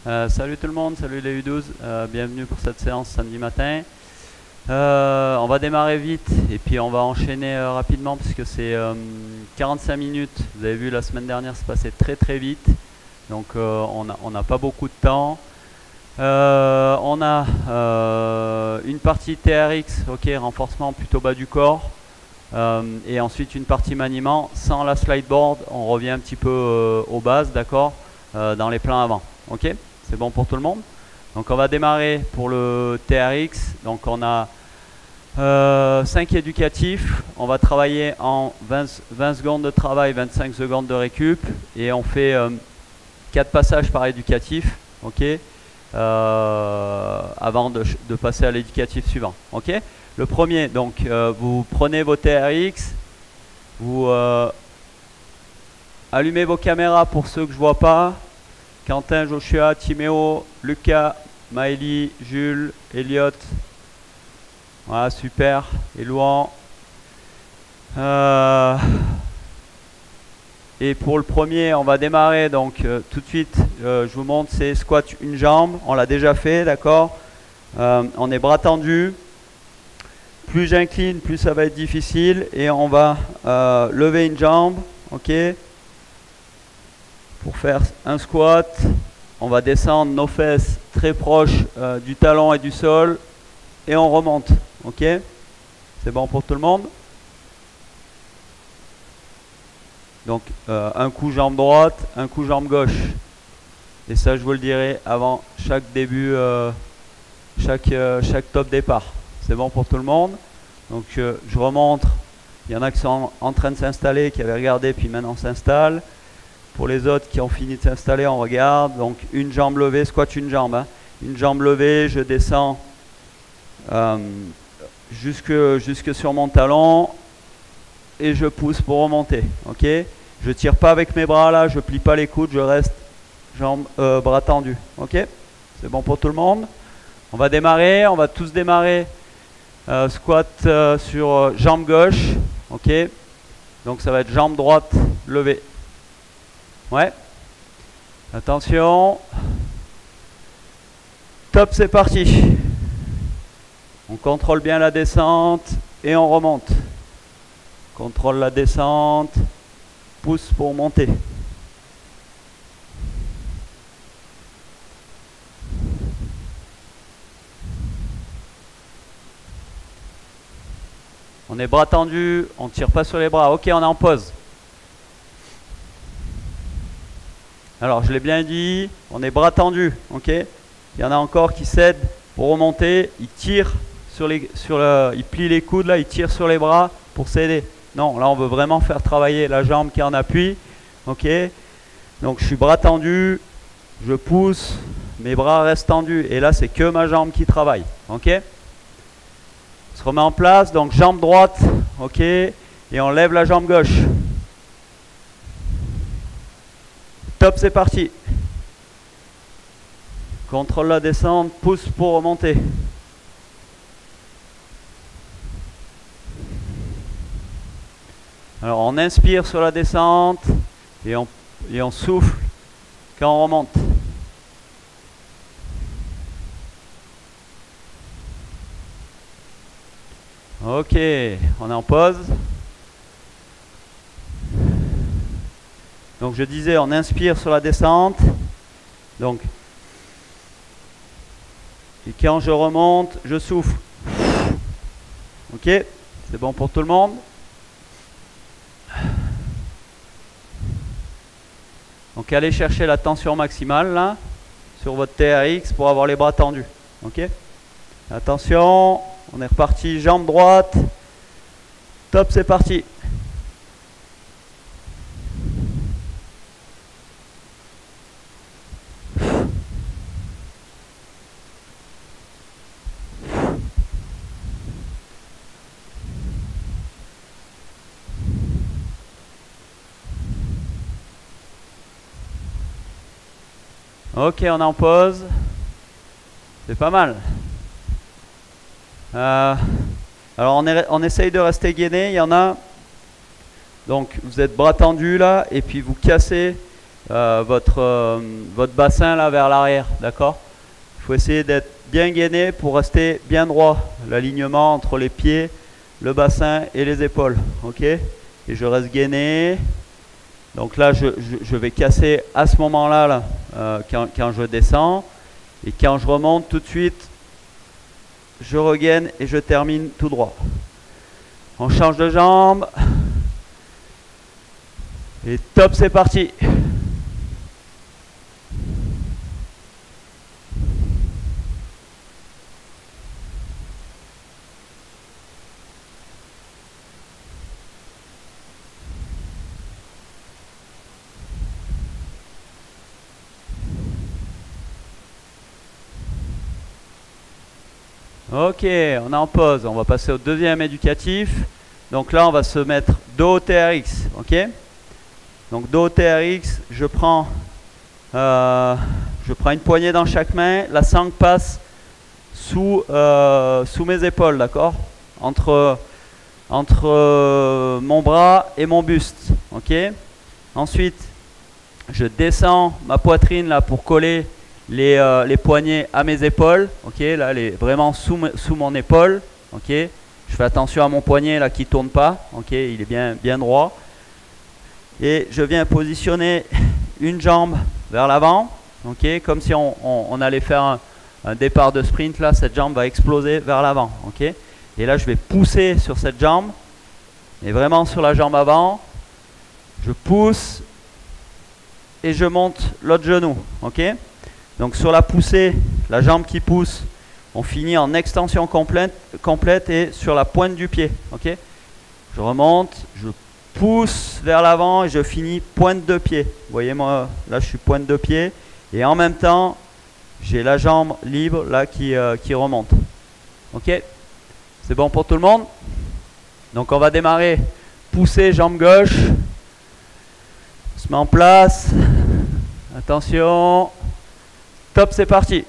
Salut tout le monde, salut les U12, bienvenue pour cette séance samedi matin. On va démarrer vite et puis on va enchaîner rapidement puisque c'est 45 minutes. Vous avez vu la semaine dernière c'est passé très très vite, donc on n'a pas beaucoup de temps. On a une partie TRX, ok, renforcement plutôt bas du corps, et ensuite une partie maniement sans la slideboard. On revient un petit peu aux bases, d'accord, dans les plans avant, ok. C'est bon pour tout le monde? Donc on va démarrer pour le TRX. Donc on a 5 éducatifs. On va travailler en 20 secondes de travail, 25 secondes de récup. Et on fait 4 passages par éducatif. Ok, avant de passer à l'éducatif suivant. Ok, le premier, donc vous prenez vos TRX. Vous allumez vos caméras pour ceux que je ne vois pas. Quentin, Joshua, Timéo, Lucas, Maëlie, Jules, Elliot. Voilà, super. Et Louan. Et pour le premier, on va démarrer. Donc, tout de suite, je vous montre, c'est squat une jambe. On l'a déjà fait, d'accord. On est bras tendus. Plus j'incline, plus ça va être difficile. Et on va lever une jambe. Ok. Pour faire un squat, on va descendre nos fesses très proches du talon et du sol et on remonte. Ok? C'est bon pour tout le monde? Donc un coup jambe droite, un coup jambe gauche. Et ça je vous le dirai avant chaque début, chaque top départ. C'est bon pour tout le monde? Donc je remonte. Il y en a qui sont en train de s'installer, qui avaient regardé puis maintenant s'installent. Pour les autres qui ont fini de s'installer, on regarde. Donc une jambe levée, squat une jambe. Hein. Une jambe levée, je descends jusque sur mon talon et je pousse pour remonter. Ok. Je tire pas avec mes bras là, je plie pas les coudes, je reste bras tendus. Ok. C'est bon pour tout le monde. On va démarrer, on va tous démarrer. Squat sur jambe gauche. Ok. Donc ça va être jambe droite levée. Ouais. Attention. Top, c'est parti. On contrôle bien la descente et on remonte. Contrôle la descente. Pousse pour monter. On est bras tendus, on ne tire pas sur les bras. Ok, on est en pause. Alors, je l'ai bien dit, on est bras tendus, ok. Il y en a encore qui cèdent pour remonter, ils tirent ils plient les coudes là, ils tirent sur les bras pour céder. Non, là on veut vraiment faire travailler la jambe qui est en appui, ok. Donc je suis bras tendu, je pousse, mes bras restent tendus et là c'est que ma jambe qui travaille, ok. On se remet en place, donc jambe droite, ok, et on lève la jambe gauche. Top, c'est parti. Contrôle la descente, pousse pour remonter. Alors on inspire sur la descente et on souffle quand on remonte. Ok, on est en pause. Donc je disais, on inspire sur la descente. Donc, et quand je remonte, je souffle. Ok, c'est bon pour tout le monde? Donc allez chercher la tension maximale là, sur votre TRX pour avoir les bras tendus. Ok. Attention, on est reparti, jambe droite. Top, c'est parti. Ok, on est en pause. C'est pas mal. Alors on essaye de rester gainé. Il y en a. Donc vous êtes bras tendus là et puis vous cassez votre bassin là vers l'arrière, d'accord? Il faut essayer d'être bien gainé pour rester bien droit. L'alignement entre les pieds, le bassin et les épaules, ok? Et je reste gainé. Donc là, je vais casser à ce moment-là, là, quand je descends. Et quand je remonte tout de suite, je regaine et je termine tout droit. On change de jambe. Et top, c'est parti. Ok, on est en pause. On va passer au deuxième éducatif. Donc là, on va se mettre dos TRX. Ok. Donc dos TRX, je prends une poignée dans chaque main. La sangle passe sous mes épaules, d'accord, entre mon bras et mon buste. Ok. Ensuite, je descends ma poitrine là pour coller les poignets à mes épaules, ok, là vraiment sous mon épaule, ok. Je fais attention à mon poignet là qui tourne pas, ok, il est bien droit. Et je viens positionner une jambe vers l'avant, ok, comme si on allait faire un départ de sprint là, cette jambe va exploser vers l'avant, ok. Et là je vais pousser sur cette jambe, et vraiment sur la jambe avant, je pousse et je monte l'autre genou, ok. Donc sur la poussée, la jambe qui pousse, on finit en extension complète et sur la pointe du pied. Ok. Je remonte, je pousse vers l'avant et je finis pointe de pied. Vous voyez, moi, là je suis pointe de pied. Et en même temps, j'ai la jambe libre là qui remonte. Ok. C'est bon pour tout le monde? Donc on va démarrer. Pousser, jambe gauche. On se met en place. Attention. Top, c'est parti.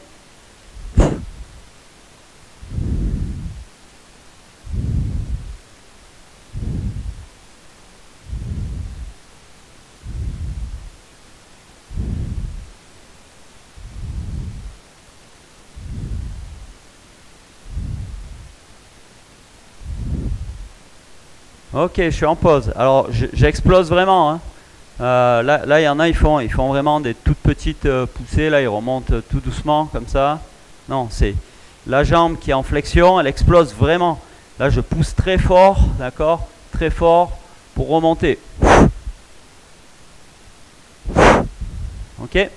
Ok, je suis en pause. Alors, j'explose vraiment, hein. Là, il y en a, ils font vraiment des toutes petites poussées. Là, ils remontent tout doucement, comme ça. Non, c'est la jambe qui est en flexion, elle explose vraiment. Là, je pousse très fort, d'accord? Très fort pour remonter. Ok?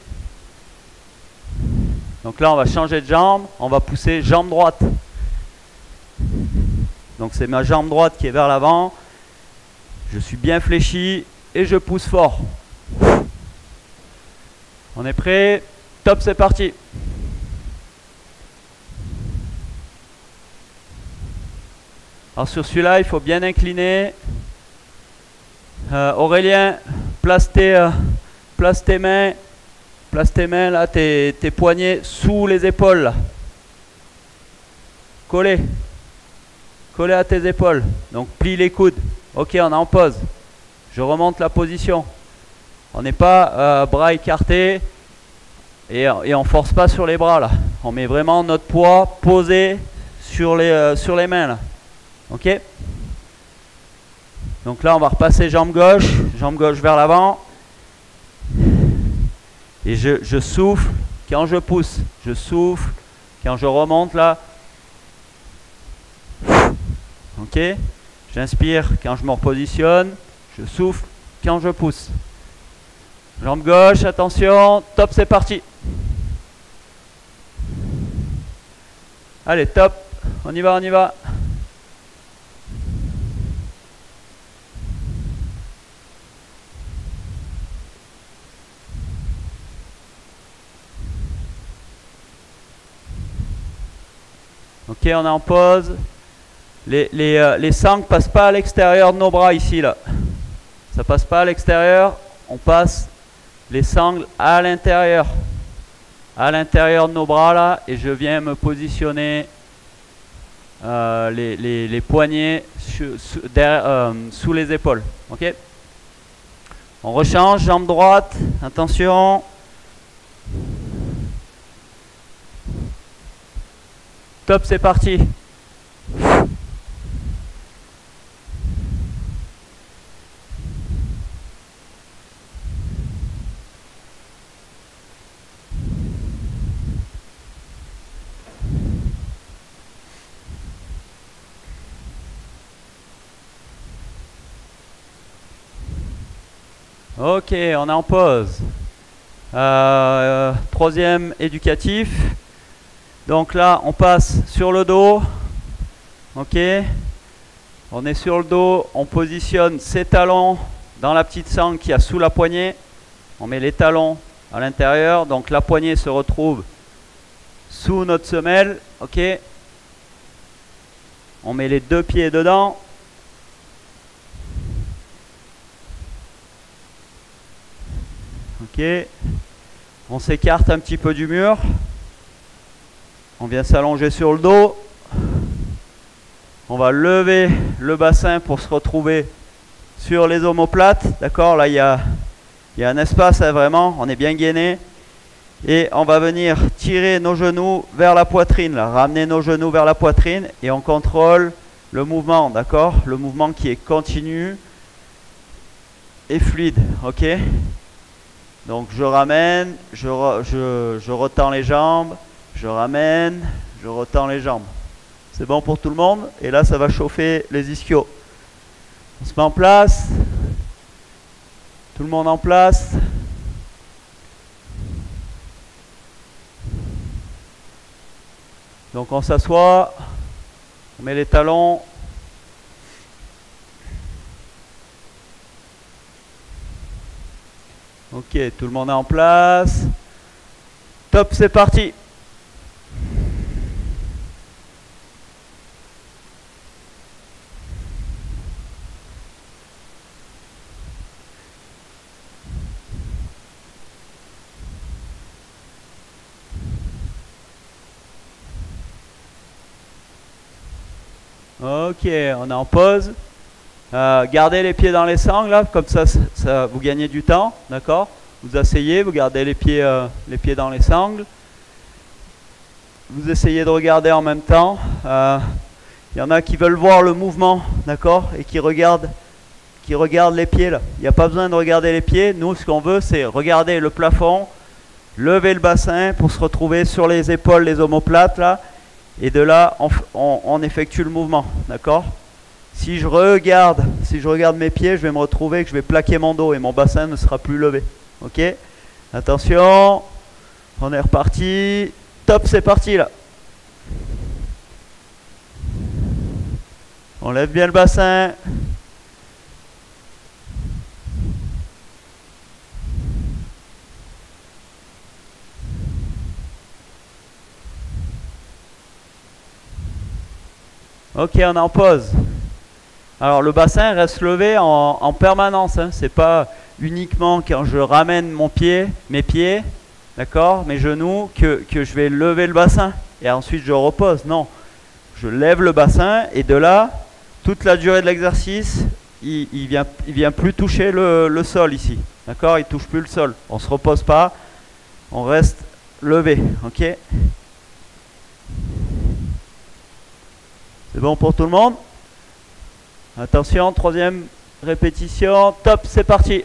Donc là, on va changer de jambe. On va pousser jambe droite. Donc, c'est ma jambe droite qui est vers l'avant. Je suis bien fléchi. Et je pousse fort. On est prêt? Top, c'est parti. Alors sur celui-là, il faut bien incliner. Aurélien, place tes mains là, tes poignets sous les épaules. Là. Collez à tes épaules. Donc plie les coudes. Ok, on est en pause. Je remonte la position. On n'est pas bras écartés et on ne force pas sur les bras là. On met vraiment notre poids posé sur les mains là. Ok. Donc là, on va repasser jambe gauche vers l'avant. Et je souffle quand je pousse. Je souffle quand je remonte là. Ok. J'inspire quand je me repositionne. Je souffle quand je pousse. Jambe gauche, attention, top, c'est parti. Allez, top, on y va. Ok, on est en pause. Les sangles ne passent pas à l'extérieur de nos bras ici, là. Ça passe pas à l'extérieur, on passe les sangles à l'intérieur de nos bras là, et je viens me positionner les poignets sous les épaules. Ok. On rechange, jambe droite, attention. Top, c'est parti. Ok, on est en pause. Troisième éducatif. Donc là, on passe sur le dos. Ok. On est sur le dos. On positionne ses talons dans la petite sangle qu'il y a sous la poignée. On met les talons à l'intérieur. Donc la poignée se retrouve sous notre semelle. Ok. On met les deux pieds dedans. Ok, on s'écarte un petit peu du mur. On vient s'allonger sur le dos. On va lever le bassin pour se retrouver sur les omoplates. D'accord, là il y a un espace hein, vraiment, on est bien gainé. Et on va venir tirer nos genoux vers la poitrine, là. Ramener nos genoux vers la poitrine et on contrôle le mouvement, d'accord? Le mouvement qui est continu et fluide, ok? Donc je ramène, je retends les jambes, je ramène, je retends les jambes. C'est bon pour tout le monde? Et là ça va chauffer les ischios. On se met en place. Tout le monde en place. Donc on s'assoit, on met les talons. Ok, tout le monde est en place. Top, c'est parti. Ok, on est en pause. Gardez les pieds dans les sangles, là, comme ça, vous gagnez du temps, d'accord? Vous asseyez, vous gardez les pieds dans les sangles. Vous essayez de regarder en même temps. Il y en a qui veulent voir le mouvement, d'accord? Et qui regardent les pieds, là. Il n'y a pas besoin de regarder les pieds. Nous, ce qu'on veut, c'est regarder le plafond, lever le bassin pour se retrouver sur les épaules, les omoplates, là. Et de là, on effectue le mouvement, d'accord? Si je regarde mes pieds, je vais me retrouver que je vais plaquer mon dos et mon bassin ne sera plus levé. Ok? Attention, on est reparti. Top, c'est parti là. On lève bien le bassin. Ok, on est en pause. Alors le bassin reste levé en permanence, hein. C'est pas uniquement quand je ramène mes pieds, d'accord, mes genoux, que je vais lever le bassin et ensuite je repose. Non, je lève le bassin et de là, toute la durée de l'exercice, il vient plus toucher le sol ici, d'accord, il touche plus le sol. On se repose pas, on reste levé, ok. C'est bon pour tout le monde? Attention, troisième répétition. Top, c'est parti.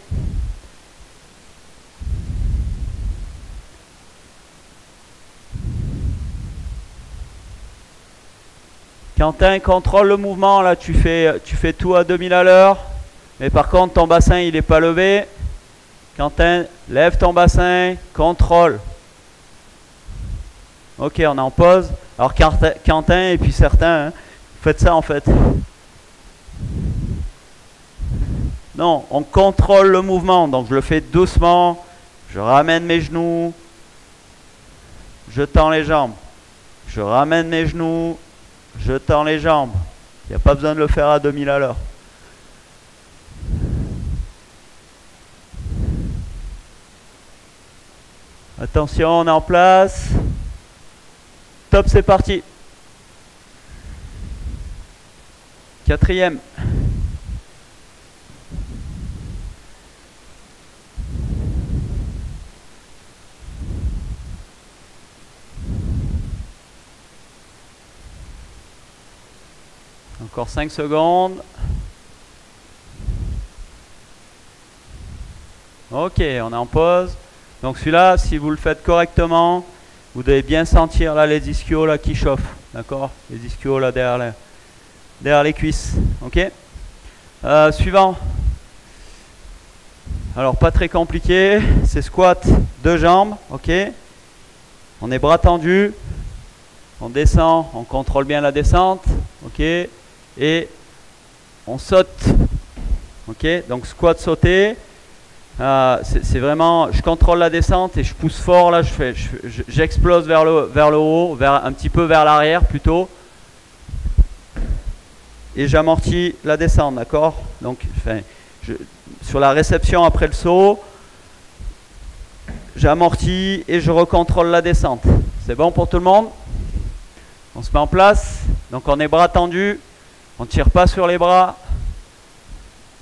Quentin, contrôle le mouvement. Là, tu fais tout à 2000 à l'heure. Mais par contre, ton bassin, il n'est pas levé. Quentin, lève ton bassin. Contrôle. Ok, on est en pause. Alors, Quentin et puis certains, hein, faites ça en fait. Non, on contrôle le mouvement, donc je le fais doucement, je ramène mes genoux, je tends les jambes, je ramène mes genoux, je tends les jambes. Il n'y a pas besoin de le faire à 2000 à l'heure. Attention, on est en place. Top, c'est parti. Quatrième. Encore 5 secondes. Ok, on est en pause. Donc celui-là, si vous le faites correctement, vous devez bien sentir là les ischios là qui chauffent. D'accord? Les ischios là derrière les cuisses. Ok? Suivant. Alors pas très compliqué. C'est squat, 2 jambes. Ok? On est bras tendus. On descend, on contrôle bien la descente. Ok? Et on saute. Ok? Donc squat, sauter. C'est vraiment, je contrôle la descente et je pousse fort là, j'explose vers le haut, un petit peu vers l'arrière plutôt, et j'amortis la descente, d'accord? Donc, sur la réception après le saut, j'amortis et je recontrôle la descente. C'est bon pour tout le monde? On se met en place, donc on est bras tendus, on ne tire pas sur les bras,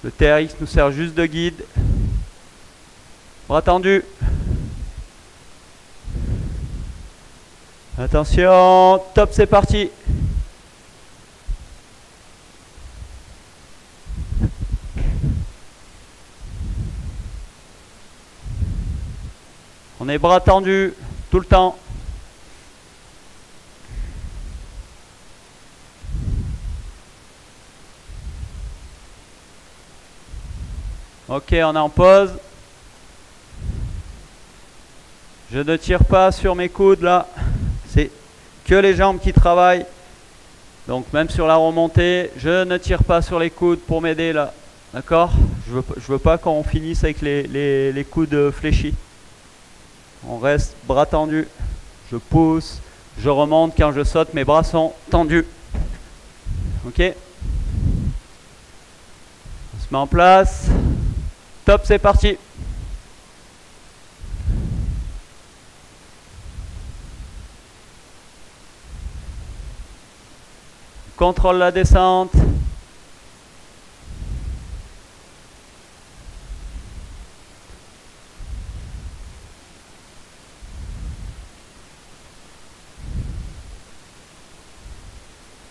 le TRX nous sert juste de guide. Bras tendus. Attention, top, c'est parti. On est bras tendus tout le temps. Ok, on est en pause. Je ne tire pas sur mes coudes là, c'est que les jambes qui travaillent. Donc même sur la remontée, je ne tire pas sur les coudes pour m'aider là. D'accord? Je veux pas qu'on finisse avec les coudes fléchis. On reste bras tendus. Je pousse, je remonte. Quand je saute, mes bras sont tendus. Ok? On se met en place. Top, c'est parti. Contrôle la descente.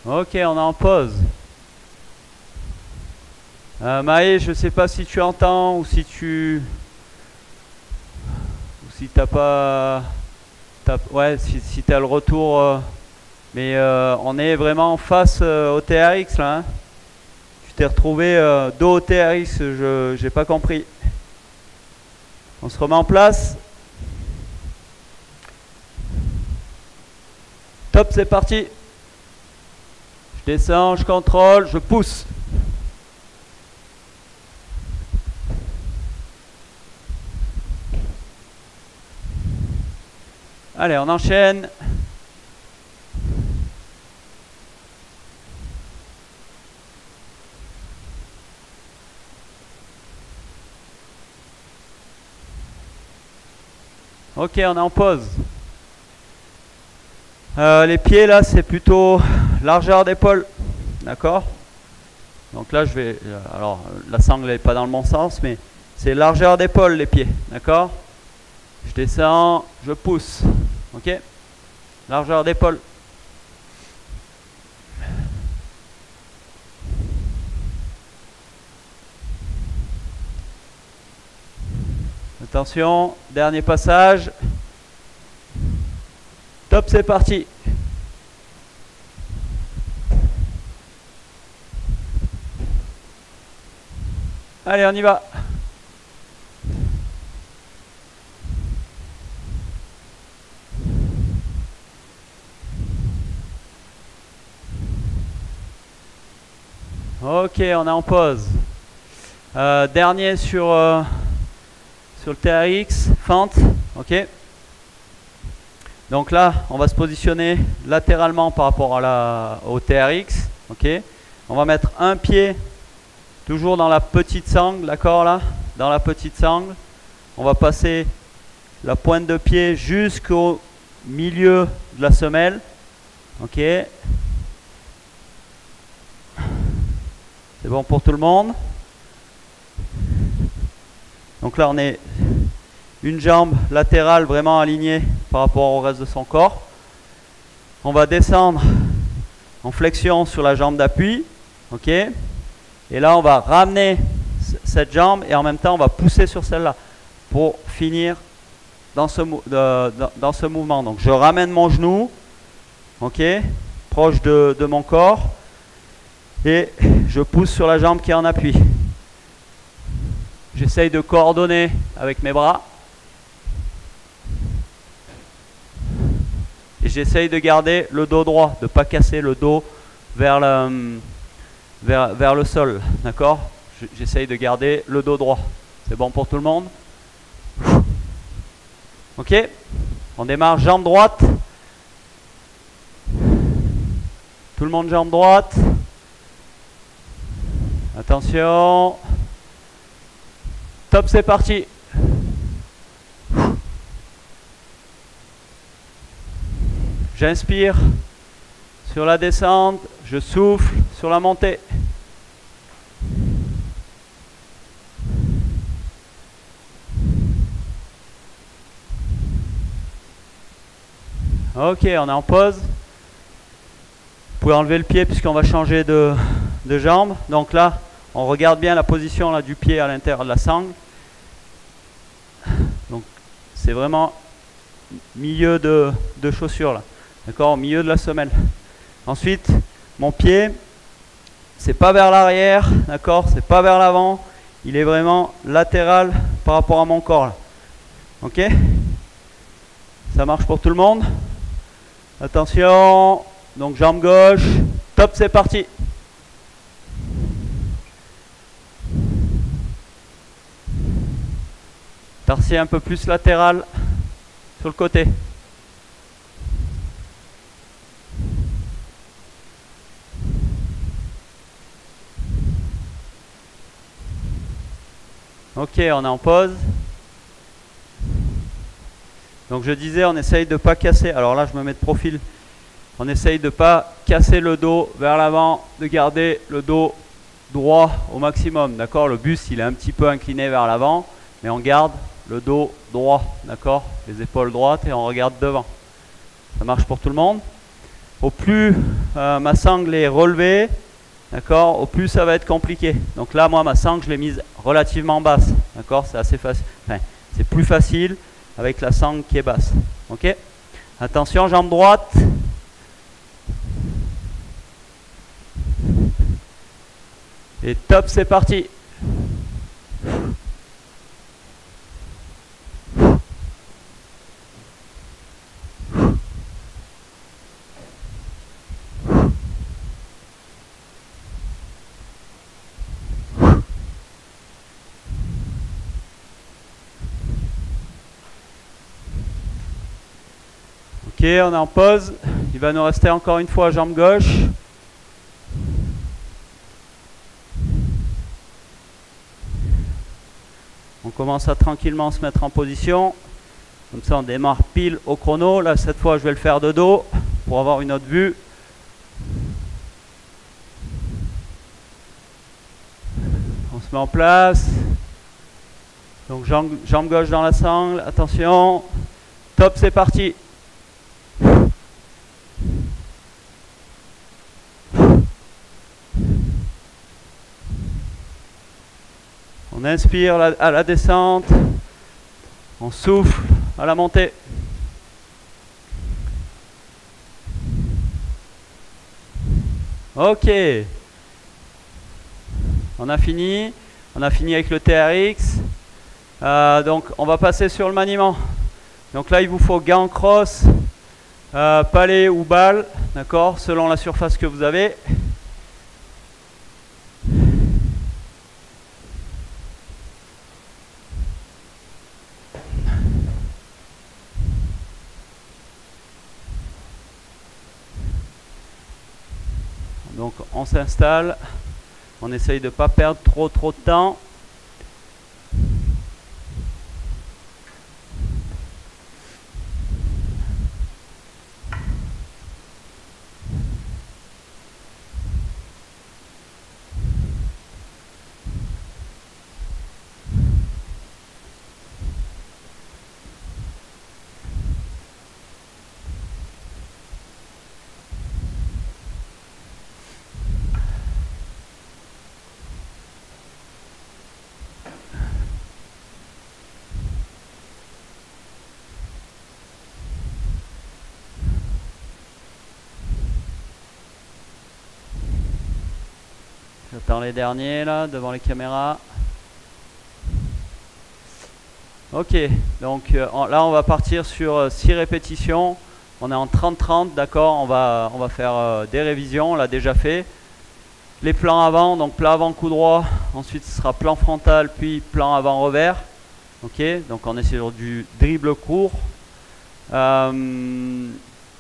Ok, on est en pause. Maë, je ne sais pas si tu entends ou si t'as pas... ouais, si tu as le retour... mais on est vraiment face au TRX là. Hein. Tu t'es retrouvé dos au TRX, j'ai pas compris. On se remet en place. Top, c'est parti. Je descends, je contrôle, je pousse. Allez, on enchaîne. Ok, on est en pause. Les pieds là, c'est plutôt largeur d'épaule. D'accord? Donc là, je vais... alors, la sangle n'est pas dans le bon sens, mais c'est largeur d'épaule les pieds. D'accord? Je descends, je pousse. Ok? Largeur d'épaule. Attention, dernier passage. Top, c'est parti. Allez, on y va. Ok, on est en pause. Dernier sur le TRX, fente. Ok. Donc là, on va se positionner latéralement par rapport au TRX. Ok. On va mettre un pied toujours dans la petite sangle, d'accord là, dans la petite sangle. On va passer la pointe de pied jusqu'au milieu de la semelle. Ok. C'est bon pour tout le monde. Donc là, on est une jambe latérale vraiment alignée par rapport au reste de son corps. On va descendre en flexion sur la jambe d'appui. Ok? Et là, on va ramener cette jambe et en même temps, on va pousser sur celle-là pour finir dans ce mouvement. Donc, je ramène mon genou, ok, proche de mon corps et je pousse sur la jambe qui est en appui. J'essaye de coordonner avec mes bras. Et j'essaye de garder le dos droit, de ne pas casser le dos vers le sol. D'accord? J'essaye de garder le dos droit. C'est bon pour tout le monde? Ok? On démarre jambe droite. Tout le monde jambe droite. Attention. Top, c'est parti. J'inspire sur la descente, je souffle sur la montée. Ok, on est en pause. Vous pouvez enlever le pied puisqu'on va changer de jambe. Donc là, on regarde bien la position là, du pied à l'intérieur de la sangle. Donc c'est vraiment milieu de chaussure là. D'accord, au milieu de la semelle. Ensuite, mon pied, c'est pas vers l'arrière, d'accord, c'est pas vers l'avant. Il est vraiment latéral par rapport à mon corps là. Ok? Ça marche pour tout le monde? Attention, donc jambe gauche, top, c'est parti. Tarsier un peu plus latéral sur le côté. Ok, on est en pause. Donc je disais, on essaye de ne pas casser. Alors là, je me mets de profil. On essaye de ne pas casser le dos vers l'avant, de garder le dos droit au maximum. D'accord? Le buste, il est un petit peu incliné vers l'avant, mais on garde le dos droit. D'accord? Les épaules droites et on regarde devant. Ça marche pour tout le monde? Au plus ma sangle est relevée, d'accord, au plus ça va être compliqué. Donc là, moi, ma sangle, je l'ai mise relativement basse. D'accord? C'est assez facile. Enfin, c'est plus facile avec la sangle qui est basse. Ok? Attention, jambe droite. Et top, c'est parti. Ok, on est en pause. Il va nous rester encore une fois jambe gauche. On commence à tranquillement se mettre en position. Comme ça, on démarre pile au chrono. Là, cette fois, je vais le faire de dos pour avoir une autre vue. On se met en place. Donc, jambe gauche dans la sangle. Attention. Top, c'est parti. On inspire à la descente, on souffle à la montée. Ok, on a fini avec le TRX. Donc on va passer sur le maniement. Donc là il vous faut gants cross, palais ou balle, d'accord, selon la surface que vous avez. Donc on s'installe, on essaye de ne pas perdre trop de temps. dans les derniers là, devant les caméras. Ok, donc là on va partir sur 6 répétitions. On est en 30-30, d'accord, on va faire des révisions, on l'a déjà fait. Les plans avant, donc plan avant coup droit, ensuite ce sera plan frontal, puis plan avant revers. Ok, donc on est sur du dribble court.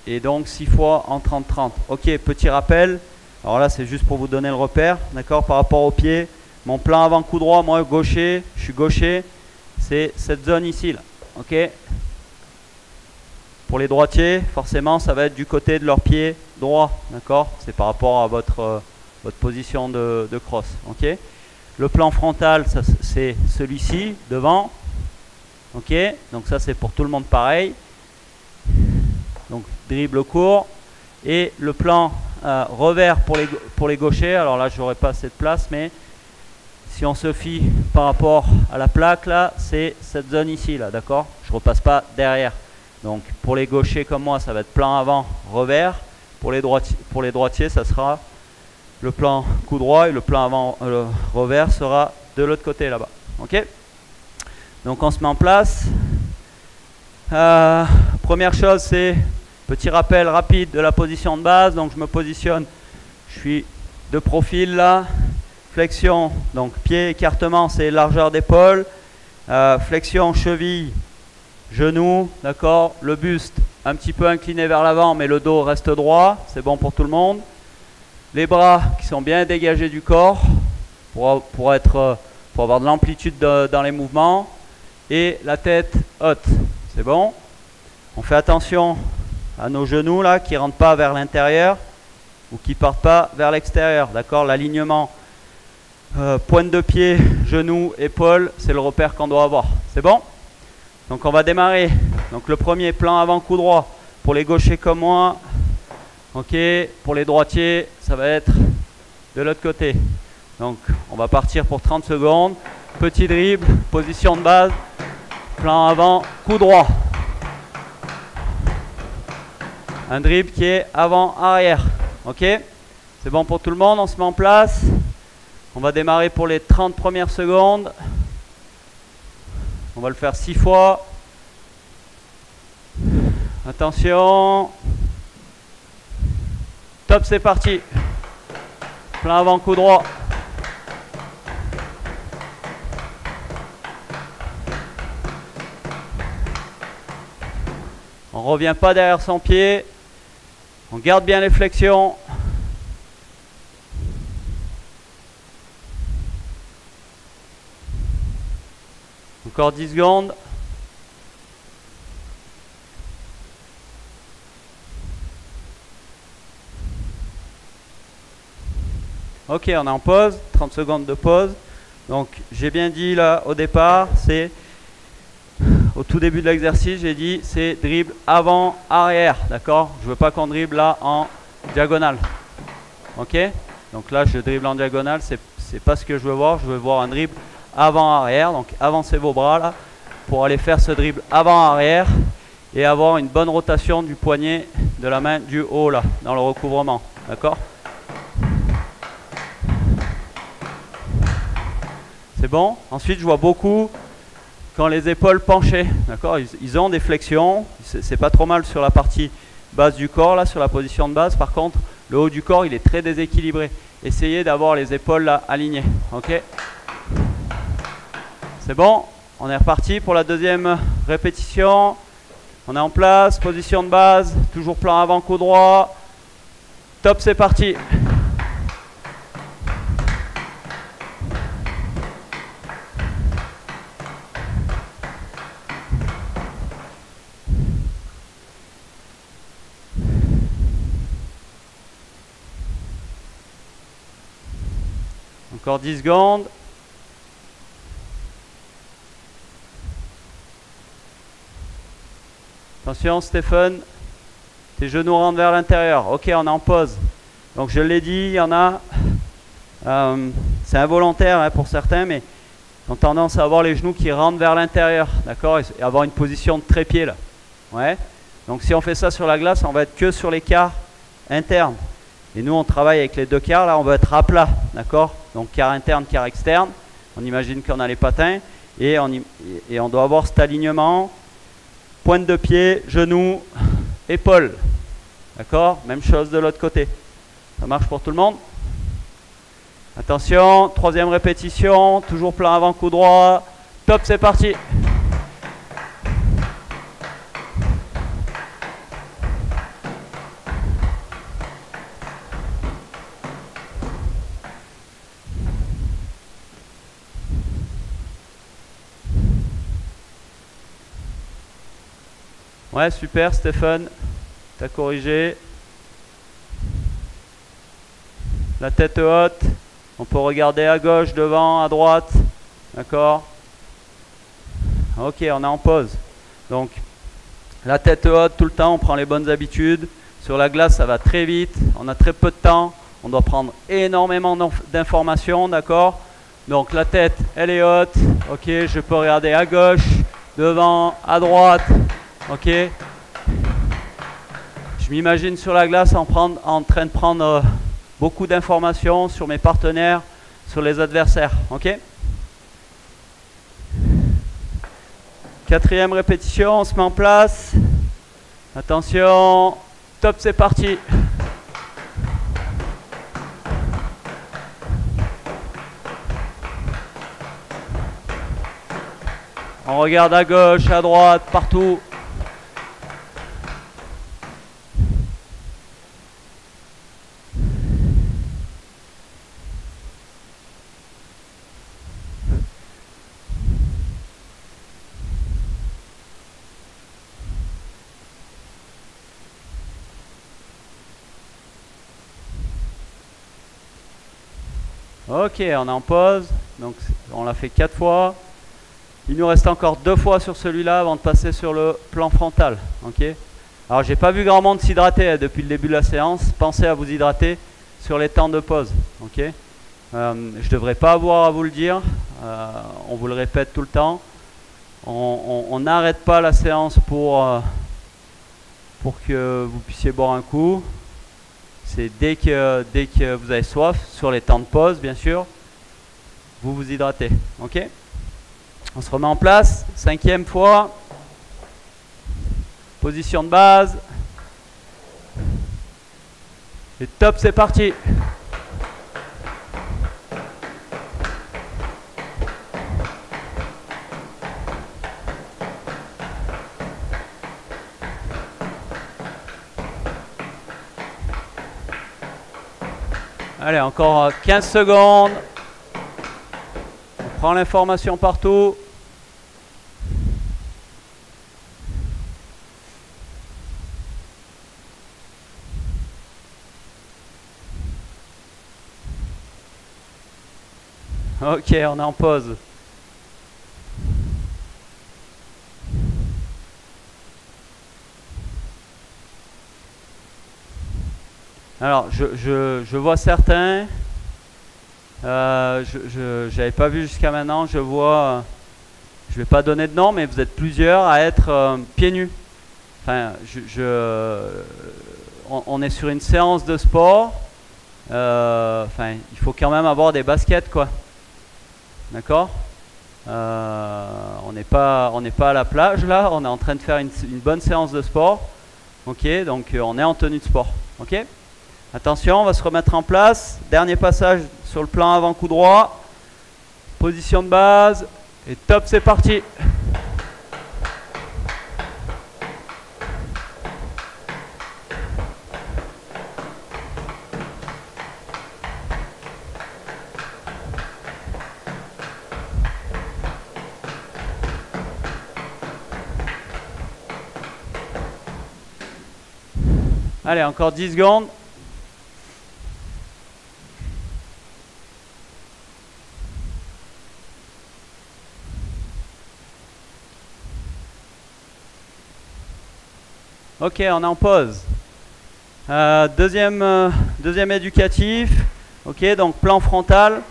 Et donc 6 fois en 30-30. Ok, petit rappel. Alors là c'est juste pour vous donner le repère, d'accord, par rapport au pied. Mon plan avant coup droit, moi gaucher, je suis gaucher, c'est cette zone ici là. Ok. Pour les droitiers, forcément ça va être du côté de leur pied droit, d'accord. C'est par rapport à votre position de crosse. Ok. Le plan frontal, c'est celui-ci devant. Ok. Donc ça c'est pour tout le monde pareil. Donc dribble court. Et le plan revers pour les gauchers, alors là j'aurais pas assez de place, mais si on se fie par rapport à la plaque là, c'est cette zone ici là, d'accord. Je repasse pas derrière. Donc pour les gauchers comme moi, ça va être plan avant revers. Pour les droitiers, ça sera le plan coup droit et le plan avant revers sera de l'autre côté là-bas. Ok. Donc on se met en place. Première chose, c'est petit rappel rapide de la position de base. Donc je me positionne, je suis de profil là. Flexion, donc pied, écartement, c'est largeur d'épaule. Flexion, cheville, genou, d'accord. Le buste un petit peu incliné vers l'avant, mais le dos reste droit. C'est bon pour tout le monde. Les bras qui sont bien dégagés du corps pour avoir de l'amplitude dans les mouvements. Et la tête haute. C'est bon. On fait attention à nos genoux là qui ne rentrent pas vers l'intérieur ou qui ne partent pas vers l'extérieur. D'accord. L'alignement pointe de pied, genou, épaule, c'est le repère qu'on doit avoir. C'est bon. Donc on va démarrer. Donc le premier plan avant coup droit pour les gauchers comme moi. Ok. Pour les droitiers, ça va être de l'autre côté. Donc on va partir pour 30 secondes. Petit dribble, position de base, plan avant, coup droit. Un dribble qui est avant-arrière. Ok. C'est bon pour tout le monde, on se met en place. On va démarrer pour les 30 premières secondes. On va le faire 6 fois. Attention. Top, c'est parti. Plein avant, coup droit. On ne revient pas derrière son pied. On garde bien les flexions. Encore 10 secondes. Ok, on est en pause. 30 secondes de pause. Donc, j'ai bien dit là au départ, c'est au tout début de l'exercice, j'ai dit c'est dribble avant, arrière. D'accord. Je veux pas qu'on dribble là en diagonale. Ok. Donc là, je dribble en diagonale. C'est pas ce que je veux voir. Je veux voir un dribble avant-arrière, donc avancez vos bras là pour aller faire ce dribble avant-arrière et avoir une bonne rotation du poignet de la main du haut là dans le recouvrement, d'accord. C'est bon. Ensuite je vois beaucoup quand les épaules penchées, d'accord, ils ont des flexions, c'est pas trop mal sur la partie basse du corps là, sur la position de base. Par contre le haut du corps il est très déséquilibré. Essayez d'avoir les épaules là alignées, ok. C'est bon, on est reparti pour la deuxième répétition. On est en place, position de base, toujours plan avant, coup droit. Top, c'est parti. Encore 10 secondes. Attention Stéphane, tes genoux rentrent vers l'intérieur. Ok, on est en pause. Donc je l'ai dit, il y en a, c'est involontaire hein, pour certains, mais ont tendance à avoir les genoux qui rentrent vers l'intérieur, d'accord, et avoir une position de trépied là. Ouais. Donc si on fait ça sur la glace, on va être que sur les quarts internes. Et nous on travaille avec les deux quarts, là on va être à plat, d'accord. donc quart interne, quart externe. On imagine qu'on a les patins et on doit avoir cet alignement, pointe de pied, genou, épaule. D'accord? Même chose de l'autre côté. Ça marche pour tout le monde? Attention, troisième répétition, toujours plan avant, coup droit. Top, c'est parti. Ouais, super Stéphane, t'as corrigé. La tête haute, on peut regarder à gauche, devant, à droite, d'accord? Ok, on est en pause. Donc, la tête haute tout le temps, on prend les bonnes habitudes. Sur la glace, ça va très vite, on a très peu de temps, on doit prendre énormément d'informations, d'accord? Donc, la tête, elle est haute, ok, je peux regarder à gauche, devant, à droite. Ok, je m'imagine sur la glace en train de prendre beaucoup d'informations sur mes partenaires, sur les adversaires. Ok. Quatrième répétition, on se met en place. Attention, top, c'est parti. On regarde à gauche, à droite, partout. Ok, on est en pause, donc on l'a fait 4 fois. Il nous reste encore 2 fois sur celui-là avant de passer sur le plan frontal. Ok. Alors j'ai pas vu grand monde s'hydrater depuis le début de la séance. Pensez à vous hydrater sur les temps de pause. Ok. Je devrais pas avoir à vous le dire. On vous le répète tout le temps. On n'arrête pas la séance pour que vous puissiez boire un coup. C'est dès que vous avez soif, sur les temps de pause bien sûr, vous vous hydratez. Ok. On se remet en place, 5e fois. Position de base. Et top, c'est parti. Allez, encore 15 secondes. On prend l'information partout. Ok, on est en pause. Alors, je vois certains, j'avais pas vu jusqu'à maintenant, je vois, je vais pas donner de nom, mais vous êtes plusieurs à être pieds nus. Enfin, on est sur une séance de sport, enfin, il faut quand même avoir des baskets, quoi. D'accord? On n'est pas à la plage, là, on est en train de faire une bonne séance de sport. Ok, donc on est en tenue de sport. Ok? Attention, on va se remettre en place. Dernier passage sur le plan avant, coup droit. Position de base. Et top, c'est parti. Allez, encore 10 secondes. Ok, on est en pause. Deuxième éducatif. Ok, donc plan frontal.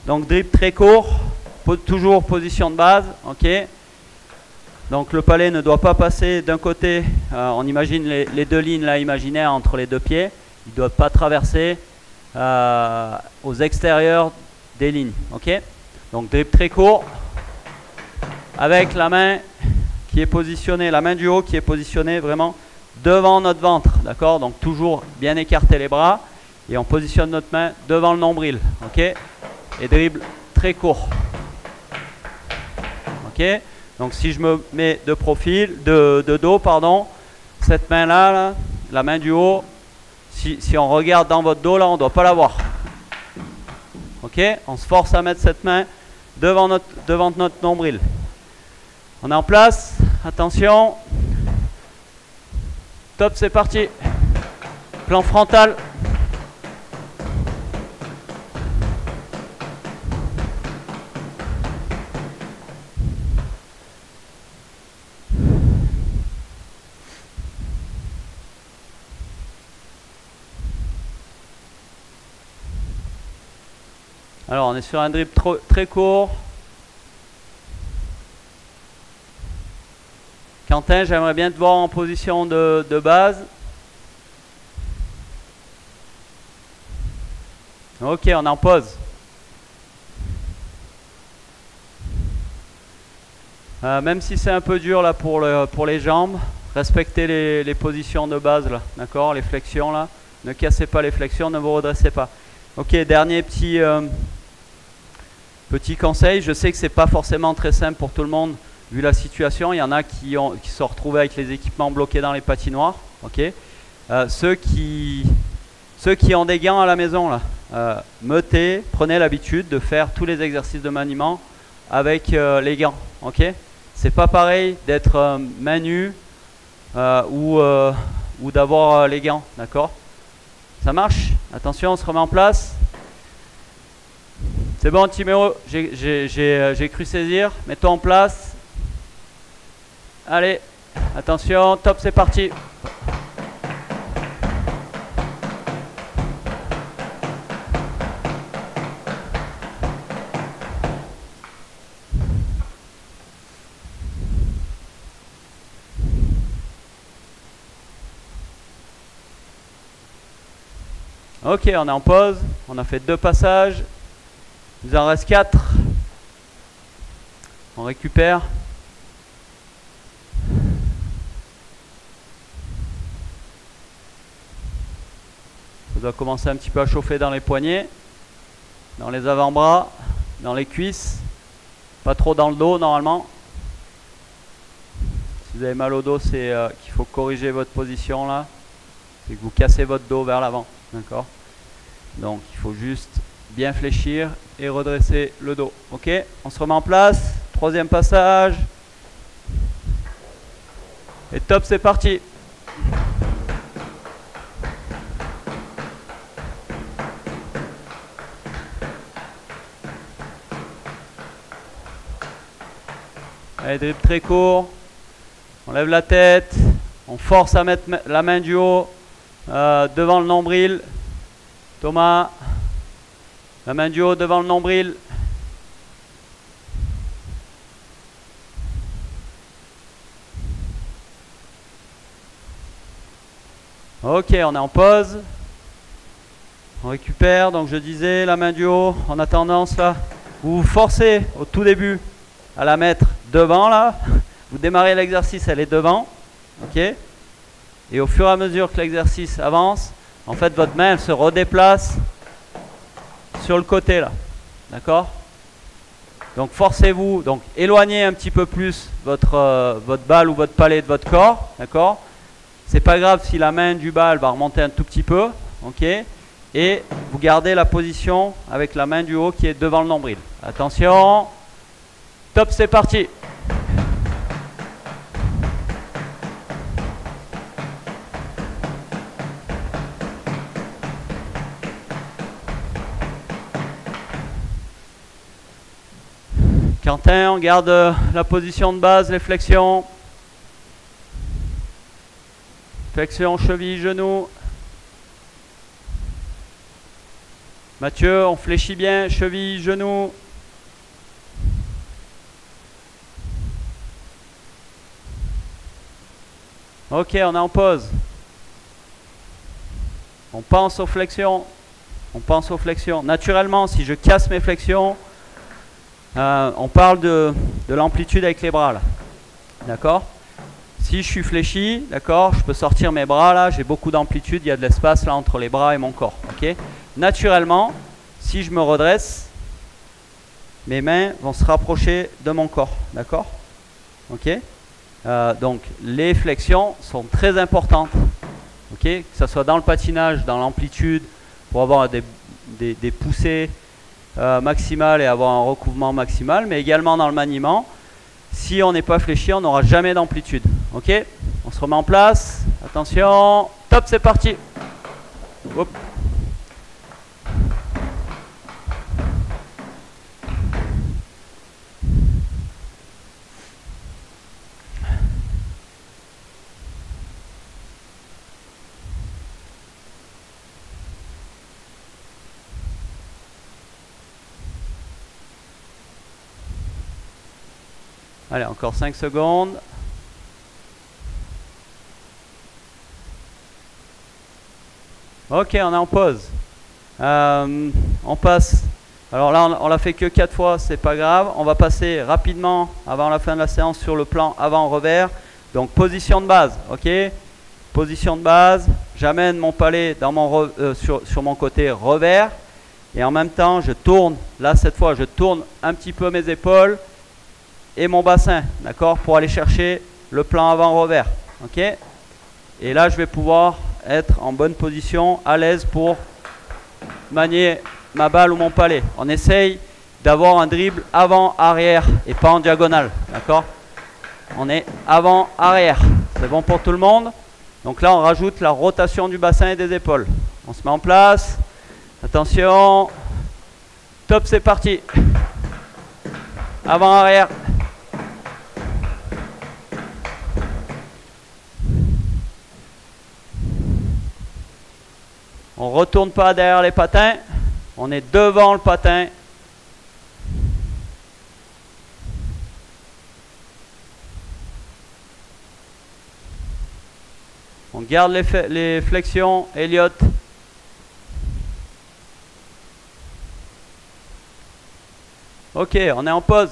Donc dribble très court. Toujours position de base. Ok. Donc le palais ne doit pas passer d'un côté. On imagine les deux lignes là imaginaires entre les deux pieds. Il ne doit pas traverser. aux extérieurs des lignes. Ok? Donc dribble très court avec la main qui est positionnée, la main du haut qui est positionnée vraiment devant notre ventre. D'accord? Donc toujours bien écarter les bras et on positionne notre main devant le nombril. Ok? Et dribble très court. Ok? Donc si je me mets de profil, de dos, pardon, cette main-là, là, la main du haut, si on regarde dans votre dos, là, on ne doit pas la voir. Ok? On se force à mettre cette main devant notre nombril. On est en place. Attention. Top, c'est parti. Plan frontal. Alors, on est sur un dribble très court. Quentin, j'aimerais bien te voir en position de base. Ok, on est en pause. Même si c'est un peu dur là pour les jambes, respectez les positions de base là, d'accord, les flexions là. Ne cassez pas les flexions, ne vous redressez pas. Ok, dernier petit conseil. Je sais que c'est pas forcément très simple pour tout le monde vu la situation. Il y en a qui se sont retrouvés avec les équipements bloqués dans les patinoires. Ok. Ceux qui ont des gants à la maison là, prenez l'habitude de faire tous les exercices de maniement avec les gants. Ok. C'est pas pareil d'être main nue ou d'avoir les gants, d'accord? Ça marche? Attention, on se remet en place. C'est bon, Timéo, j'ai cru saisir. Mets-toi en place. Allez, attention, top, c'est parti. Ok, on est en pause. On a fait 2 passages. Il nous en reste 4. On récupère. Ça doit commencer un petit peu à chauffer dans les poignets, dans les avant-bras, dans les cuisses. Pas trop dans le dos normalement. Si vous avez mal au dos, c'est qu'il faut corriger votre position là. C'est que vous cassez votre dos vers l'avant. D'accord? Donc il faut juste bien fléchir et redresser le dos. Ok? On se remet en place. 3e passage. Et top, c'est parti. Allez, dribble très court. On lève la tête. On force à mettre la main du haut devant le nombril. Thomas. La main du haut devant le nombril. Ok, on est en pause. On récupère. Donc je disais, la main du haut, on a tendance là. Vous vous forcez au tout début à la mettre devant là. Vous démarrez l'exercice, elle est devant. Ok. Et au fur et à mesure que l'exercice avance, en fait votre main elle se redéplace sur le côté là. D'accord? Donc forcez-vous, donc éloignez un petit peu plus votre balle ou votre palais de votre corps. D'accord? C'est pas grave si la main du bal va remonter un tout petit peu. Ok? Et vous gardez la position avec la main du haut qui est devant le nombril. Attention. Top, c'est parti. Quentin, on garde la position de base, les flexions. Flexion, cheville, genou. Mathieu, on fléchit bien, cheville, genou. Ok, on est en pause. On pense aux flexions. On pense aux flexions. Naturellement, si je casse mes flexions, on parle de l'amplitude avec les bras là. D'accord? Si je suis fléchi, d'accord, je peux sortir mes bras là, j'ai beaucoup d'amplitude, il y a de l'espace là entre les bras et mon corps. Ok? Naturellement, si je me redresse, mes mains vont se rapprocher de mon corps. D'accord? Ok? Donc les flexions sont très importantes. Ok? Que ce soit dans le patinage, dans l'amplitude, pour avoir des poussées maximales et avoir un recouvrement maximal, mais également dans le maniement. Si on n'est pas fléchi, on n'aura jamais d'amplitude. Ok? On se remet en place. Attention. Top, c'est parti. Hop. Allez, encore 5 secondes. Ok, on est en pause. On passe. Alors là, on l'a fait que 4 fois, c'est pas grave. On va passer rapidement, avant la fin de la séance, sur le plan avant-revers. Donc, position de base. Ok, position de base. J'amène mon palais dans sur mon côté revers. Et en même temps, je tourne. Là, cette fois, je tourne un petit peu mes épaules et mon bassin, d'accord, pour aller chercher le plan avant-revers. Ok. Et là, je vais pouvoir être en bonne position, à l'aise pour manier ma balle ou mon palais. On essaye d'avoir un dribble avant-arrière et pas en diagonale. D'accord? On est avant-arrière. C'est bon pour tout le monde? Donc là, on rajoute la rotation du bassin et des épaules. On se met en place. Attention. Top, c'est parti. Avant-arrière. On ne retourne pas derrière les patins, on est devant le patin. On garde les flexions, Elliott. Ok, on est en pause.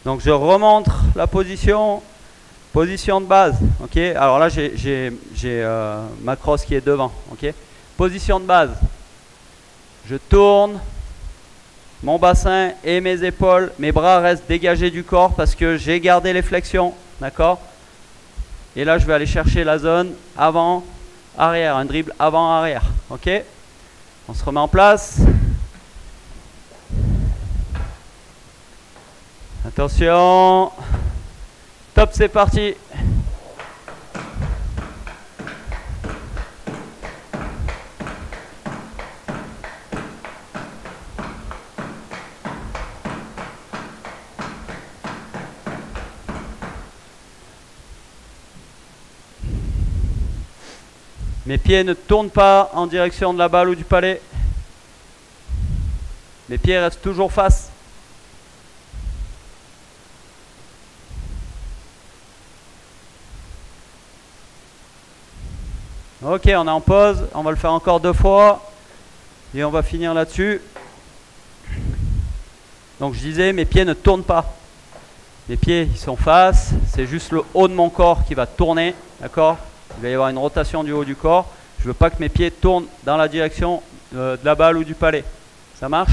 Donc je remontre la position de base. Ok, alors là j'ai ma crosse qui est devant. Ok. Position de base, je tourne mon bassin et mes épaules, mes bras restent dégagés du corps parce que j'ai gardé les flexions, d'accord? Et là, je vais aller chercher la zone avant-arrière, un dribble avant-arrière, ok? On se remet en place. Attention. Top, c'est parti. Mes pieds ne tournent pas en direction de la balle ou du palais. Mes pieds restent toujours face. Ok, on est en pause. On va le faire encore 2 fois. Et on va finir là-dessus. Donc je disais, mes pieds ne tournent pas. Mes pieds, ils sont face. C'est juste le haut de mon corps qui va tourner. D'accord ? Il va y avoir une rotation du haut du corps. Je ne veux pas que mes pieds tournent dans la direction de la balle ou du palais. Ça marche?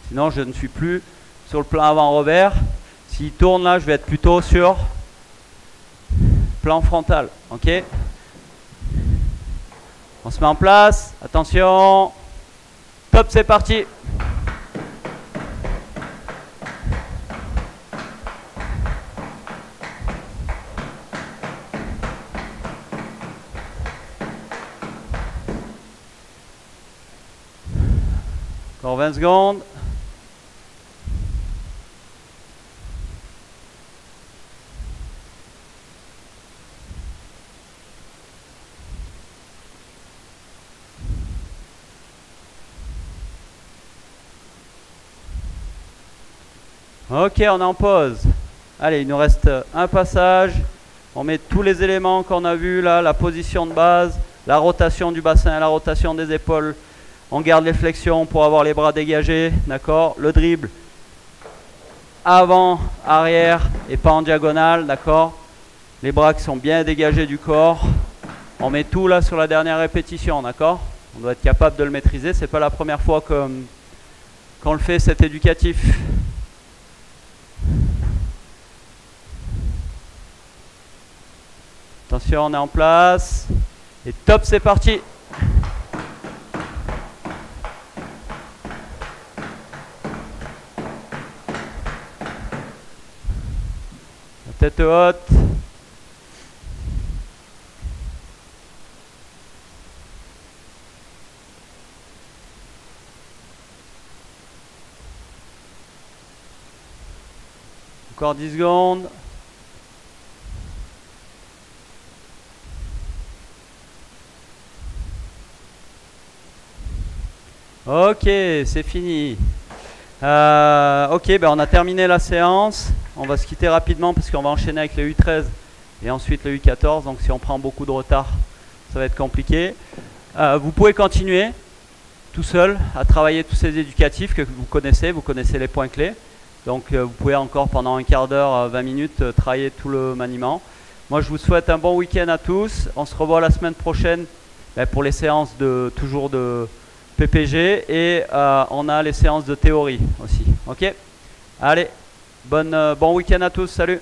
Sinon, je ne suis plus sur le plan avant-revers. S'il tourne là, je vais être plutôt sur plan frontal. Ok? On se met en place. Attention. Top, c'est parti. Encore 20 secondes. Ok, on est en pause. Allez, il nous reste un passage. On met tous les éléments qu'on a vus là, la position de base, la rotation du bassin, la rotation des épaules, On garde les flexions pour avoir les bras dégagés, d'accord. Le dribble avant, arrière et pas en diagonale, d'accord. Les bras qui sont bien dégagés du corps. On met tout là sur la dernière répétition, d'accord. On doit être capable de le maîtriser. C'est pas la première fois qu'on le fait, cet éducatif. Attention, on est en place. Et top, c'est parti. La tête haute. Encore 10 secondes. Ok, c'est fini. Ok, ben on a terminé la séance. On va se quitter rapidement parce qu'on va enchaîner avec le U13 et ensuite le U14. Donc si on prend beaucoup de retard, ça va être compliqué. Vous pouvez continuer tout seul à travailler tous ces éducatifs que vous connaissez les points clés. Donc vous pouvez encore pendant un quart d'heure, 20 minutes, travailler tout le maniement. Moi je vous souhaite un bon week-end à tous. On se revoit la semaine prochaine pour les séances toujours de PPG et on a les séances de théorie aussi. Ok, allez, bon week-end à tous, salut.